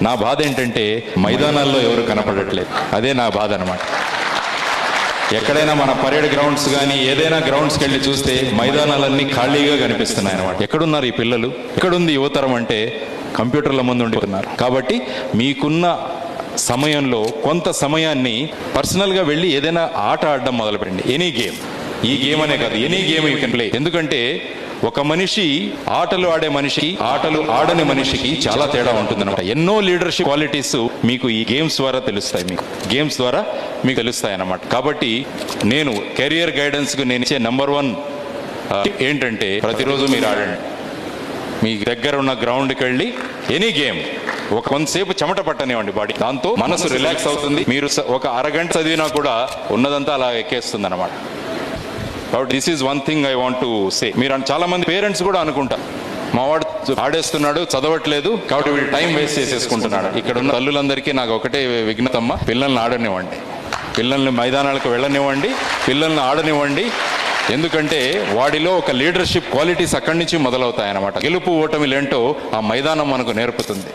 నా బాధ ఏంటంటే మైదానాల్లో ఎవరు కనపడట్లేదు. అదే నా బాధ అనమాట. ఎక్కడైనా మన పరేడ్ గ్రౌండ్స్ కానీ ఏదైనా గ్రౌండ్స్కి వెళ్ళి చూస్తే మైదానాలన్నీ ఖాళీగా కనిపిస్తున్నాయి అనమాట. ఎక్కడున్నారు ఈ పిల్లలు? ఎక్కడుంది యువతరం అంటే కంప్యూటర్ల ముందు ఉండిపోతున్నారు. కాబట్టి మీకున్న సమయంలో కొంత సమయాన్ని పర్సనల్గా వెళ్ళి ఏదైనా ఆట ఆడడం మొదలుపెట్టండి. ఎనీ గేమ్, ఈ గేమ్ అనే కాదు, any game you can play. ఎందుకంటే ఒక మనిషి ఆటలు ఆడే మనిషికి ఆటలు ఆడని మనిషికి చాలా తేడా ఉంటుందన్నమాట. ఎన్నో లీడర్షిప్ క్వాలిటీస్ మీకు ఈ గేమ్స్ ద్వారా తెలుస్తాయి, మీకు గేమ్స్ ద్వారా మీకు తెలుస్తాయి అన్నమాట. కాబట్టి నేను కెరియర్ గైడెన్స్కు నేను ఇచ్చే నెంబర్ 1 ఏంటంటే ప్రతిరోజు మీరు ఆడండి. మీ దగ్గర ఉన్న గ్రౌండ్కి వెళ్ళి ఎనీ గేమ్ కొంతసేపు చెమట పట్టనివ్వండి బాడీ. దాంతో మనసు రిలాక్స్ అవుతుంది. మీరు ఒక అరగంట చదివినా కూడా ఉన్నదంతా అలా ఎక్కేస్తుంది అనమాట. కాబట్టి this is one thing I want to say. మీరు చాలా మంది పేరెంట్స్ కూడా అనుకుంటారు, మావాడు ఆడేస్తున్నాడు, చదవట్లేదు, కాబట్టి వీడు టైం వేస్ట్ చేసేసుకుంటున్నాడు. ఇక్కడ ఉన్న తల్లులందరికీ నాకు ఒకటే విజ్ఞతమ్మ, పిల్లల్ని ఆడనివ్వండి, పిల్లల్ని మైదానాలకు వెళ్ళనివ్వండి, పిల్లల్ని ఆడనివ్వండి. ఎందుకంటే వాడిలో ఒక లీడర్షిప్ క్వాలిటీస్ అక్కడి నుంచి మొదలవుతాయన్నమాట. గెలుపు ఓటమిలేంటో ఆ మైదానం మనకు నేర్పుతుంది.